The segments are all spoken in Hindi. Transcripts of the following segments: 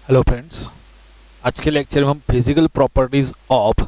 हेलो फ्रेंड्स, आज के लेक्चर में हम physical properties of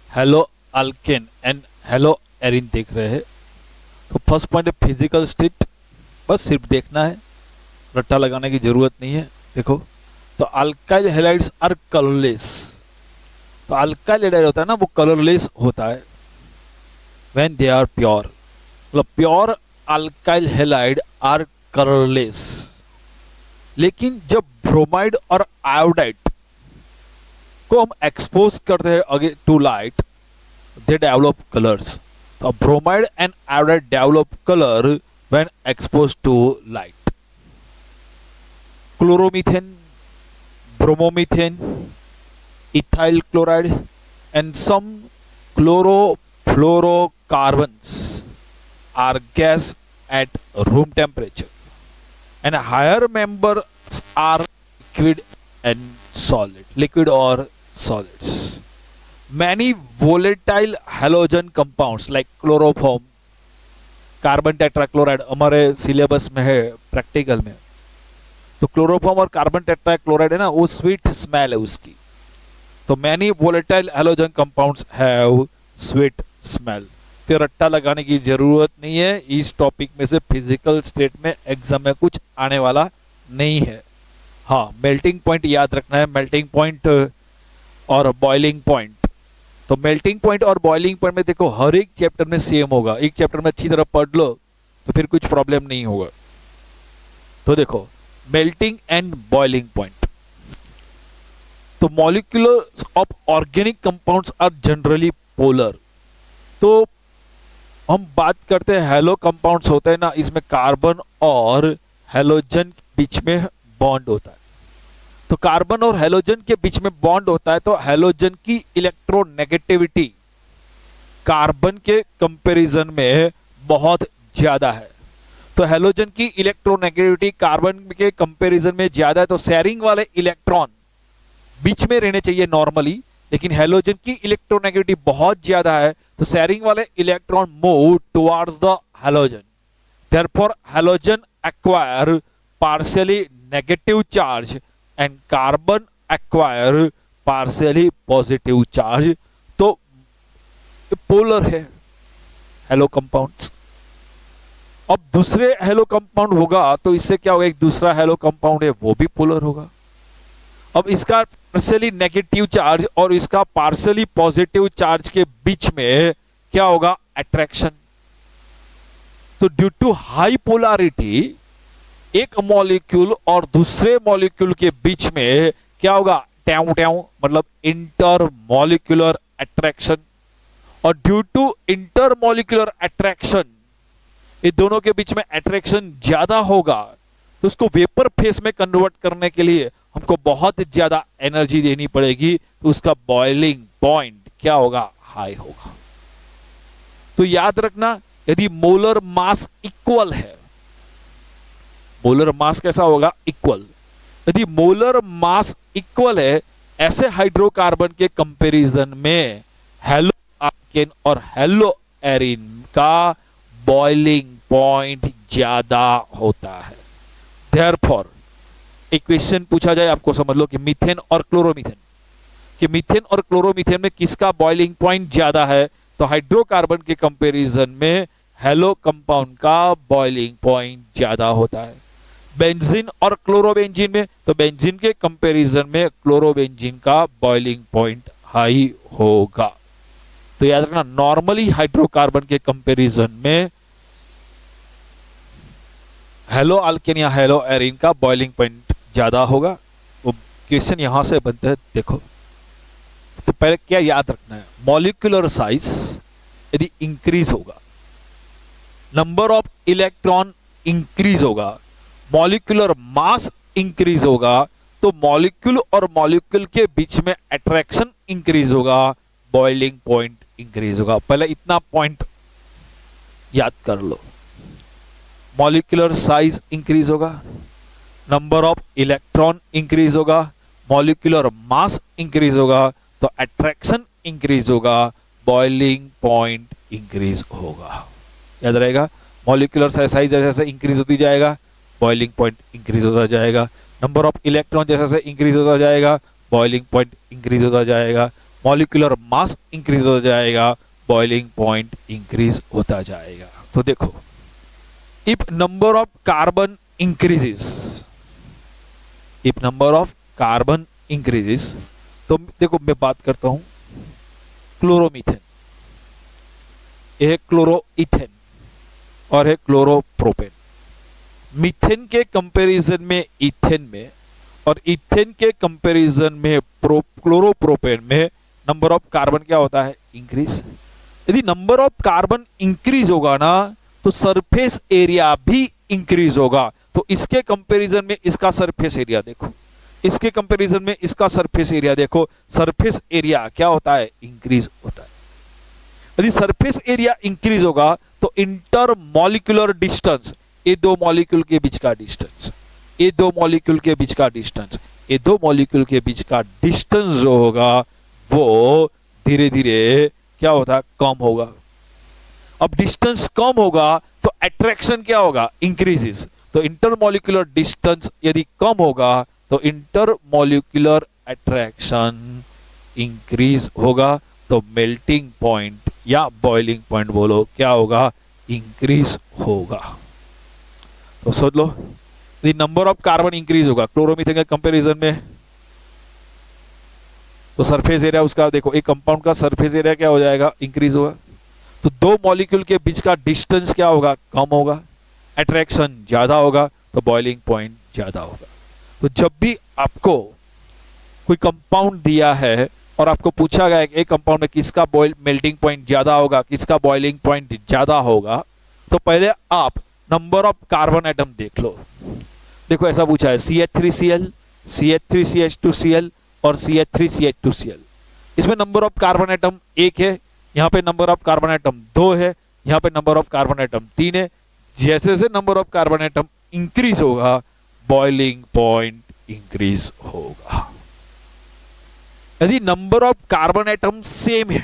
hello alkane and hello Erin देख रहे हैं। तो फर्स्ट पॉइंट है फिजिकल स्टेट, बस सिर्फ देखना है, रट्टा लगाने की जरूरत नहीं है। देखो तो अल्काइल हैलाइड्स आर कलरलेस। तो अल्काइल हैलाइड होता है ना, वो कलरलेस होता है व्हेन दे आर प्योर। मतलब pure alkyl halide are colourless. लेकिन जब ब्रोमाइड और आयोडाइड को हम एक्सपोज करते हैं again to light, they develop colours. तो bromide and iodide develop colour when expose to light. Chloromethane, bromomethane, ethyl chloride and some chlorofluorocarbons are gas at room temperature, and higher members are liquid and solid, liquid or solids. Many volatile halogen compounds like chloroform, carbon tetrachloride हमारे सिलेबस में है प्रैक्टिकल में। तो क्लोरोफॉर्म और कार्बन टेट्राक्लोराइड है ना, वो स्वीट स्मेल है उसकी। तो many volatile halogen compounds have sweet smell. तो रट्टा लगाने की जरूरत नहीं है, इस टॉपिक में से फिजिकल स्टेट में एग्जाम में कुछ आने वाला नहीं है। हाँ, मेल्टिंग पॉइंट याद रखना है, मेल्टिंग पॉइंट और बॉइलिंग पॉइंट। तो मेल्टिंग पॉइंट और बॉइलिंग पॉइंट में देखो हर एक चैप्टर में सेम होगा। एक चैप्टर में अच्छी तरह पढ़ लो तो फिर कुछ प्रॉब्लम नहीं होगा। तो देखो मेल्टिंग एंड बॉइलिंग पॉइंट। तो molecules of organic compounds are generally polar. तो हम बात करते हैं हेलो कंपाउंड्स होते हैं ना, इसमें कार्बन और हेलोजन के बीच में बॉन्ड होता है। तो कार्बन और हेलोजन के बीच में बॉन्ड होता है, तो हेलोजन की इलेक्ट्रोनेगेटिविटी कार्बन के कंपैरिजन में बहुत ज्यादा है। तो हेलोजन की इलेक्ट्रोनेगेटिविटी कार्बन के कंपैरिजन में ज्यादा है, तो शेयरिंग वाले इलेक्ट्रॉन बीच में रहने चाहिए नॉर्मली, लेकिन हेलोजन की इलेक्ट्रोनेगेटिविटी बहुत ज्यादा है, तो शेयरिंग वाले electron move towards the halogen. Therefore halogen acquire partially negative charge and carbon acquire partially positive charge. तो पोलर है हेलो कंपाउंड्स। अब दूसरे हेलो कंपाउंड होगा तो इससे क्या होगा, एक दूसरा हेलो कंपाउंड है वो भी पोलर होगा। अब इसका पार्शियली नेगेटिव चार्ज और इसका पार्शियली पॉजिटिव चार्ज के बीच में क्या होगा, अट्रैक्शन। तो ड्यू टू हाई पोलैरिटी एक मॉलिक्यूल और दूसरे मॉलिक्यूल के बीच में क्या होगा, टैव टैव, मतलब इंटर मॉलिक्यूलर अट्रैक्शन। और due to inter molecular attraction, ये दोनों के बीच में अट्रैक्शन ज्यादा होगा, तो उसको वेपर फेस में कन्वर्ट करने के लिए हमको बहुत ज्यादा एनर्जी देनी पड़ेगी, तो उसका बॉइलिंग पॉइंट क्या होगा, हाई होगा। तो याद रखना, यदि मोलर मास इक्वल है, मोलर मास कैसा होगा, इक्वल। यदि मोलर मास इक्वल है, ऐसे हाइड्रोकार्बन के कंपैरिजन में हेलो अल्केन और हेलो एरिन का बॉइलिंग पॉइंट ज्यादा होता है। देयरफॉर एक क्वेश्चन पूछा जाए, आपको समझ लो कि मीथेन और क्लोरोमीथेन, कि मीथेन और क्लोरोमीथेन में किसका बॉइलिंग पॉइंट ज्यादा है, तो हाइड्रोकार्बन के कंपैरिजन में हेलो कंपाउंड का बॉइलिंग पॉइंट ज्यादा होता है। बेंजीन और क्लोरोबेंजीन में, तो बेंजीन के कंपैरिजन में क्लोरोबेंजीन का बॉइलिंग पॉइंट हाई होगा। तो याद रखना, नॉर्मली हाइड्रोकार्बन के कंपैरिजन में हेलो अल्केन या हेलो एरिन का बॉइलिंग पॉइंट ज्यादा होगा। तो क्वेश्चन यहां से बनता है, देखो तो पहले क्या याद रखना है, मॉलिक्यूलर साइज यदि इंक्रीज होगा, नंबर ऑफ इलेक्ट्रॉन इंक्रीज होगा, मॉलिक्यूलर मास इंक्रीज होगा, तो मॉलिक्यूल और मॉलिक्यूल के बीच में अट्रैक्शन इंक्रीज होगा, बॉइलिंग पॉइंट इंक्रीज होगा। पहले इतना पॉइंट याद कर लो, मॉलिक्यूलर साइज इंक्रीज होगा, नंबर ऑफ इलेक्ट्रॉन इंक्रीज होगा, मॉलिक्यूलर मास इंक्रीज होगा, तो अट्रैक्शन इंक्रीज होगा, बॉइलिंग पॉइंट इंक्रीज होगा। याद रहेगा, मॉलिक्यूलर साइज जैसे जैसे इंक्रीज होती जाएगा, बॉइलिंग पॉइंट इंक्रीज होता जाएगा। नंबर ऑफ इलेक्ट्रॉन जैसे जैसे इंक्रीज होता जाएगा, बॉइलिंग पॉइंट इंक्रीज होता जाएगा, मॉलिक्यूलर मास इंक्रीज होता जाएगा, बॉइलिंग पॉइंट इंक्रीज होता जाएगा। तो देखो, if number of carbon increases, if number of carbon increases, तो देखो मैं बात करता हूं क्लोरोमीथेन, यह है क्लोरोइथेन और है क्लोरोप्रोपेन। मीथेन के कंपैरिजन में इथेन में और इथेन के कंपैरिजन में क्लोरोप्रोपेन में नंबर ऑफ कार्बन क्या होता है? इंक्रीज। यदि नंबर ऑफ कार्बन इंक्रीज होगा ना तो सरफेस एरिया भी इंक्रीज होगा। तो इसके कंपैरिजन में इसका सरफेस एरिया देखो, इसके कंपैरिजन में इसका सरफेस एरिया देखो, सरफेस एरिया क्या होता है? इंक्रीज होता है। यदि सरफेस एरिया इंक्रीज होगा तो इंटर मॉलिक्यूलर डिस्टेंस, ये दो मॉलिक्यूल के बीच का डिस्टेंस, ये दो मॉलिक्यूल के बीच का डिस्टेंस, ये दो मॉलिक्यूल के बीच का डिस्टेंस जो होगा वो धीरे धीरे क्या होता है? कम होगा। अब डिस्टेंस कम होगा तो अट्रैक्शन क्या होगा? इंक्रीजेस। तो इंटरमॉलिक्यूलर डिस्टेंस यदि कम होगा तो इंटरमॉलिक्यूलर अट्रैक्शन इंक्रीज होगा। तो मेल्टिंग पॉइंट या बॉइलिंग पॉइंट बोलो क्या होगा? इंक्रीज होगा। तो सोच लो, यदि नंबर ऑफ कार्बन इंक्रीज होगा क्लोरोमीथेन के कंपैरिजन में, तो सरफेस एरिया उसका देखो, एक कंपाउंड का सरफेस एरिया क्या हो जाएगा? इंक्रीज होगा। तो दो मॉलिक्यूल के बीच का डिस्टेंस क्या होगा? कम होगा। अट्रैक्शन ज्यादा होगा तो बॉइलिंग पॉइंट ज्यादा होगा। तो जब भी आपको कोई कंपाउंड दिया है और आपको पूछा गया कि एक कंपाउंड में किसका मेल्टिंग पॉइंट ज्यादा होगा, किसका बॉइलिंग पॉइंट ज्यादा होगा, तो पहले आप नंबर ऑफ कार्बन एटम देख लो। देखो ऐसा पूछा है CH3Cl, CH3CH2Cl और CH3CH2Cl। इसमें नंबर ऑफ कार्बन एटम 1 है, यहाँ पे नंबर ऑफ कार्बन एटम 2 है, यहाँ पे नंबर ऑफ कार्बन एटम 3 है। जैसे जैसे number of carbon atom increase होगा बॉइलिंग पॉइंट इंक्रीज होगा। यदि number of carbon atom same है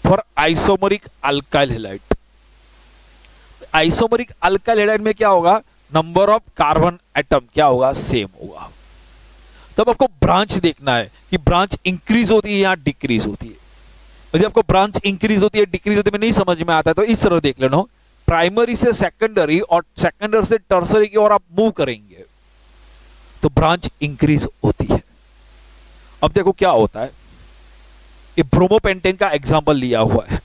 for isomeric alkyl halide, isomeric alkyl halide में क्या होगा? नंबर ऑफ कार्बन एटम क्या होगा? सेम होगा। तब आपको ब्रांच देखना है कि ब्रांच इंक्रीज होती है या डिक्रीज होती है। यदि आपको ब्रांच इंक्रीज होती है डिक्रीज होती है नहीं समझ में आता है तो इस तरह देख लेना, प्राइमरी से सेकेंडरी और सेकेंडरी से टर्सरी की ओर आप मूव करेंगे तो ब्रांच इंक्रीज होती है। अब देखो क्या होता है, ये ब्रोमोपेंटेन का एग्जांपल लिया हुआ है।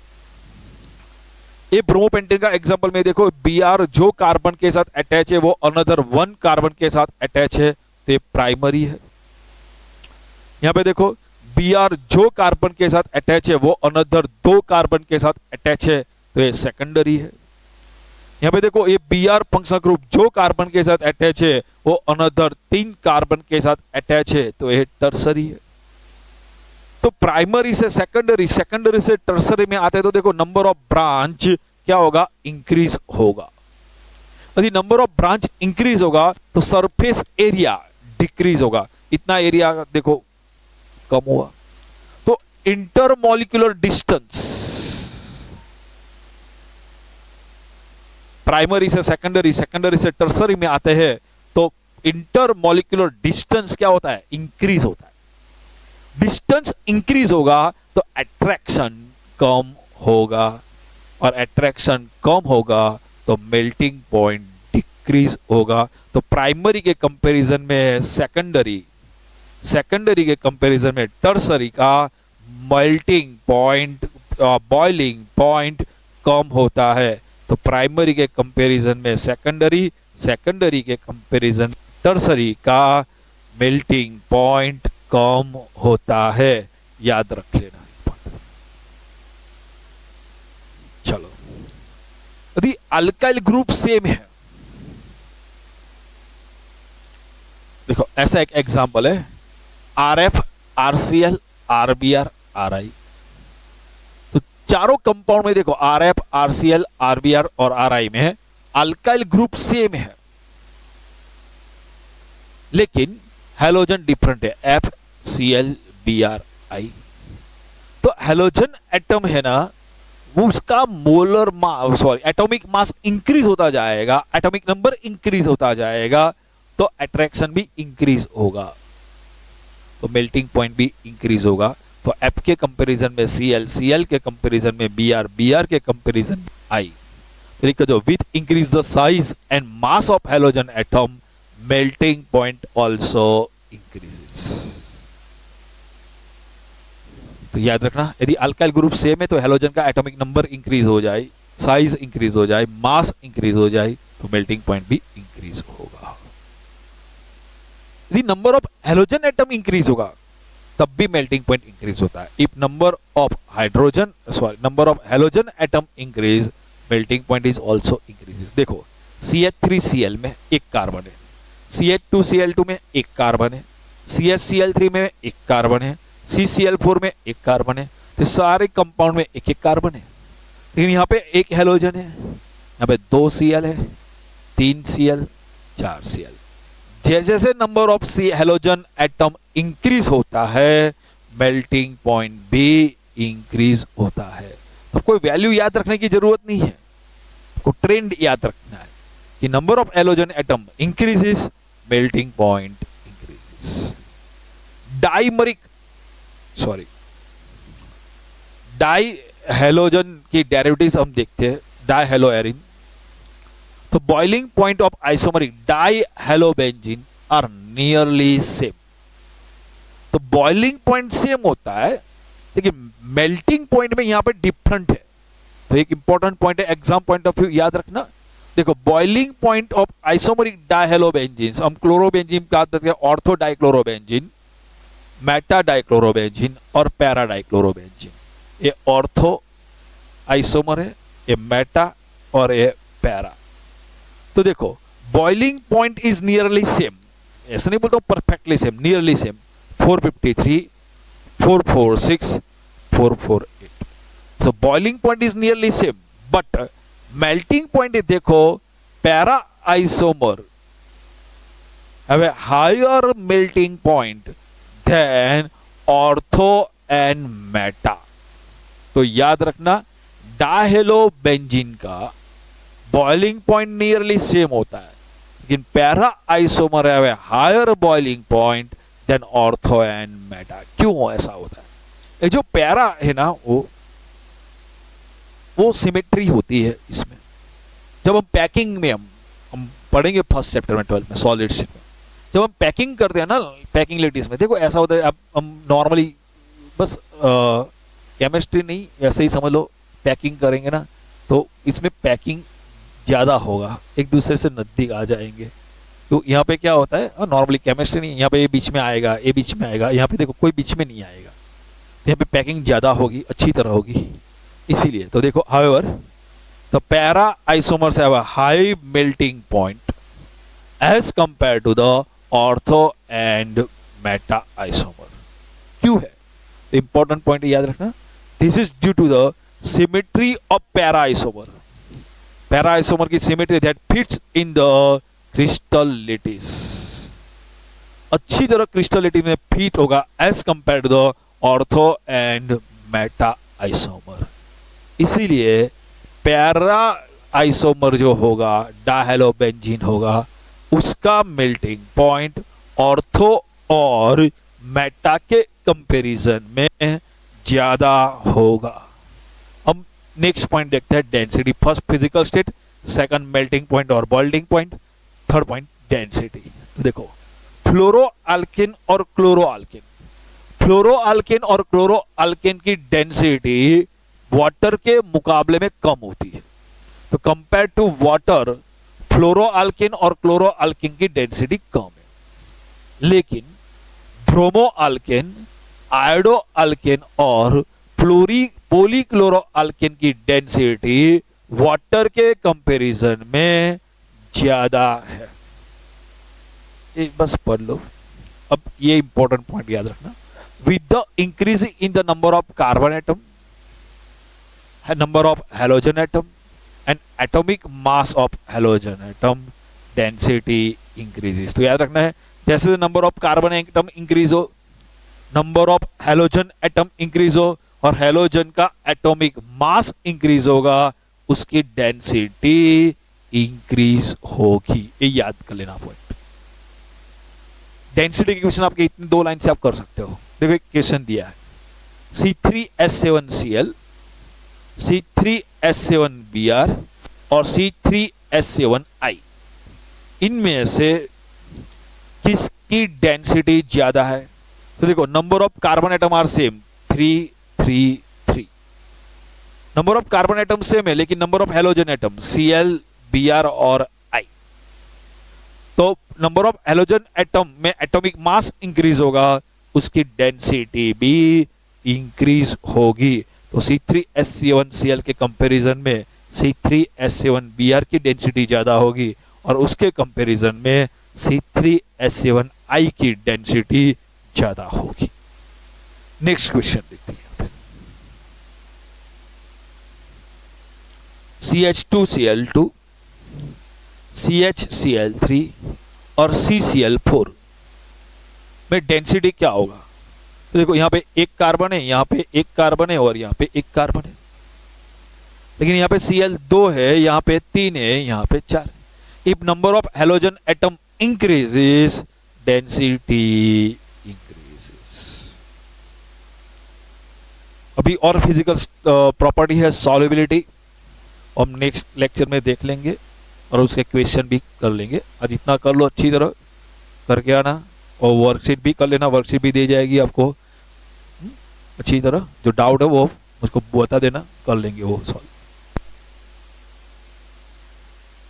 ये ब्रोमोपेंटेन का एग्जांपल में देखो Br जो कार्बन के साथ अटैच है वो अनदर 1 कार्बन के साथ अटैच है तो ये प्राइमरी है। यहां पे देखो Br जो कार्बन के साथ अटैच है वो अनदर 2 कार्बन के साथ अटैच है तो ये सेकेंडरी है। यहां पे देखो ये Br फंक्शनल ग्रुप जो कार्बन के साथ अटैच है वो अनदर 3 कार्बन के साथ अटैच है तो ये टर्सरी है। तो प्राइमरी से सेकेंडरी, सेकेंडरी से टर्सरी में आते हैं तो देखो नंबर ऑफ ब्रांच क्या होगा? इंक्रीज होगा। यदि नंबर ऑफ ब्रांच इंक्रीज होगा तो सरफेस एरिया डिक्रीज होगा, इतना एरिया देखो कम हुआ। तो इंटरमॉलिक्यूलर डिस्टेंस, प्राइमरी से सेकेंडरी, सेकेंडरी से टर्सरी में आते हैं तो इंटरमॉलिक्यूलर डिस्टेंस क्या होता है? इंक्रीज होता है। डिस्टेंस इंक्रीज होगा तो अट्रैक्शन कम होगा और अट्रैक्शन कम होगा तो मेल्टिंग पॉइंट डिक्रीज होगा। तो प्राइमरी के कंपैरिजन में सेकेंडरी, सेकेंडरी के कंपैरिजन में टर्सरी का मेल्टिंग पॉइंट, बॉइलिंग पॉइंट कम होता है। तो प्राइमरी के कंपैरिजन में सेकेंडरी, सेकेंडरी के कंपैरिजन टर्सरी का मेल्टिंग पॉइंट कम होता है। याद रख लेना। चलो, यदि अल्काइल ग्रुप सेम है, देखो ऐसा एक एग्जांपल है RF, RCl, RBr, RI। तो चारों कंपाउंड में देखो RF, RCl, RBr और RI में अल्काइल ग्रुप सेम है लेकिन हैलोजन डिफरेंट है, FCl, Bri। तो हैलोजन एटम है ना वो उसका molar mass, sorry atomic mass increase होता जाएगा, एटॉमिक नंबर इंक्रीज होता जाएगा तो अट्रैक्शन भी इंक्रीज होगा, तो मेल्टिंग पॉइंट भी इंक्रीज होगा। तो F के कंपैरिजन में Cl, Cl के कंपैरिजन में Br, Br के कंपैरिजन में I। तो लिख दो with increase the size and mass of halogen atom melting point also increases. तो याद रखना, यदि अल्काइल ग्रुप सेम है तो हैलोजन का एटॉमिक नंबर इंक्रीज हो जाए, साइज इंक्रीज हो जाए, मास इंक्रीज हो जाए, तो मेल्टिंग पॉइंट भी इंक्रीज होगा। यदि number of halogen atom increase होगा तब भी मेल्टिंग पॉइंट इंक्रीज होता है। If number of number of halogen atom increase, melting point is also increases. देखो CH3Cl में एक कार्बन है, CH2Cl2 में एक कार्बन है, CHCl3 में एक कार्बन है, CCl4 में एक कार्बन है, तो सारे कंपाउंड में एक एक कार्बन है। लेकिन यहाँ पे एक हैलोजन है, यहाँ पे 2 Cl है, 3 Cl, 4 Cl। जैसे जैसे number of halogen atom increase होता है, मेल्टिंग पॉइंट भी इंक्रीज होता है। तो कोई वैल्यू याद रखने की जरूरत नहीं है, को ट्रेंड याद रखना है कि number of halogen atom increases, melting point increases. Di halogen की डेरिवेटिव्स हम देखते हैं, डाइहेलोएरिन। तो boiling point of isomeric dihalobenzene are nearly same. तो बॉइलिंग पॉइंट सेम होता है, लेकिन मेल्टिंग पॉइंट में यहां पे डिफरेंट है। तो एक इंपॉर्टेंट पॉइंट है, एग्जाम पॉइंट ऑफ व्यू याद रखना। देखो बॉइलिंग पॉइंट ऑफ आइसोमरिक डाइहेलोबेंजीन, हम क्लोरोबेंजीन का बात करते हैं, ऑर्थो डाइक्लोरोबेंजीन, मेटा डाइक्लोरोबेंजीन और पैरा डाइक्लोरोबेंजीन। ये ऑर्थो आइसोमर है, ये मेटा और ये पैरा। तो देखो boiling point is nearly same, ऐसा नहीं बोलता हूं परफेक्टली सेम, नियरली सेम। 453, 446, 448। तो boiling point is nearly same, but melting point देखो, para isomer have a higher melting point than ortho and meta. तो याद रखना, डाइहेलोबेंजीन का बॉइलिंग पॉइंट नियरली सेम होता है, लेकिन para isomer have a higher boiling point than ortho and meta. क्यों ऐसा होता है? ये जो पैरा है ना, वो सिमेट्री होती है इसमें। जब हम पैकिंग में हम पढ़ेंगे फर्स्ट चैप्टर में 12th में सॉलिड स्टेट में, जब हम पैकिंग करते हैं ना, पैकिंग लेटिस में, देखो ऐसा होता है, अब हम नॉर्मली बस केमिस्ट्री नहीं ऐसे ही समझ लो, पैकिंग करेंगे ना तो इसमें पैकिंग ज़्यादा होगा, एक दूसरे से नज़दीक आ जाएंगे। तो यहाँ पे क्या होता है, नॉर्मली केमिस्ट्री नहीं, यहाँ पे ये बीच में आएगा, ये बीच में आएगा, यहाँ पे देखो कोई बीच में नहीं आएगा, तो यहाँ पे पैकिंग ज़्यादा होगी, अच्छी तरह होगी, इसीलिए। तो देखो however the para isomers have a high melting point as compare to the ortho and meta isomer. क्यों है? इंपॉर्टेंट पॉइंट याद रखना, this is due to the symmetry of para isomer. Para isomer की symmetry that fits in the crystal lattice, अच्छी तरह क्रिस्टल लेटिस में फिट होगा as compare to the ortho and meta isomer. इसीलिए पैरा आइसोमर जो होगा, डाइहेलोबेंजीन होगा, उसका मेल्टिंग पॉइंट ऑर्थो और मेटा के कंपैरिजन में ज्यादा होगा। हम नेक्स्ट पॉइंट देखते हैं, density. First physical state, second melting point और boiling point, third point density. तो देखो फ्लोरो अल्किन और क्लोरो अल्किन, फ्लोरो अल्किन और क्लोरो अल्किन की डेंसिटी वाटर के मुकाबले में कम होती है। तो compare to water, fluoro alkane और क्लोरो अल्किन की डेंसिटी कम है। लेकिन ब्रोमो अल्किन, आयोडो अल्किन और पॉलीक्लोरो अल्किन की डेंसिटी वाटर के कंपैरिजन में ज्यादा है। ये बस पढ़ लो। अब ये इंपॉर्टेंट पॉइंट याद रखना, with the increase in the number of carbon atom, number of halogen atom and atomic mass of halogen atom, density increases। तो याद रखना है, जैसे number of carbon atom increase हो, number of halogen atom increase हो और हैलोजन का एटॉमिक मास इंक्रीज होगा, उसकी डेंसिटी इंक्रीज होगी। ये याद कर लेना पॉइंट। डेंसिटी के क्वेश्चन आपके इतनी 2 लाइन से आप कर सकते हो। देखो एक क्वेश्चन दिया है C3H7Cl, C3H7Br और C3H7I, इनमें से किसकी डेंसिटी ज्यादा है? तो देखो number of carbon atom are same 3 3 3, number of carbon atom same है लेकिन number of halogen atom Cl, Br और I, तो नंबर ऑफ हेलोजन एटम में एटॉमिक मास इंक्रीज होगा, उसकी डेंसिटी भी इंक्रीज होगी। तो C3H7Cl के कंपैरिजन में C3H7Br की डेंसिटी ज्यादा होगी और उसके कंपैरिजन में C3H7I की डेंसिटी ज्यादा होगी। नेक्स्ट क्वेश्चन देखते हैं। CH2Cl2, CHCl3 और CCl4 में डेंसिटी क्या होगा? तो देखो यहाँ पे एक कार्बन है, यहाँ पे एक कार्बन है और यहाँ पे एक कार्बन है, लेकिन यहाँ पे Cl2 है, यहाँ पे 3 है, यहाँ पे 4। If number of halogen atom increases, density increases. अभी और फिजिकल प्रॉपर्टी है सॉल्युबिलिटी, हम नेक्स्ट लेक्चर में देख लेंगे और उसके क्वेश्चन भी कर लेंगे। आज इतना कर लो, अच्छी तरह करके आना और वर्कशीट भी कर लेना, वर्कशीट भी दी जाएगी आपको अच्छी तरह। जो डाउट है वो मुझको बता देना, कर लेंगे वो सॉल्व।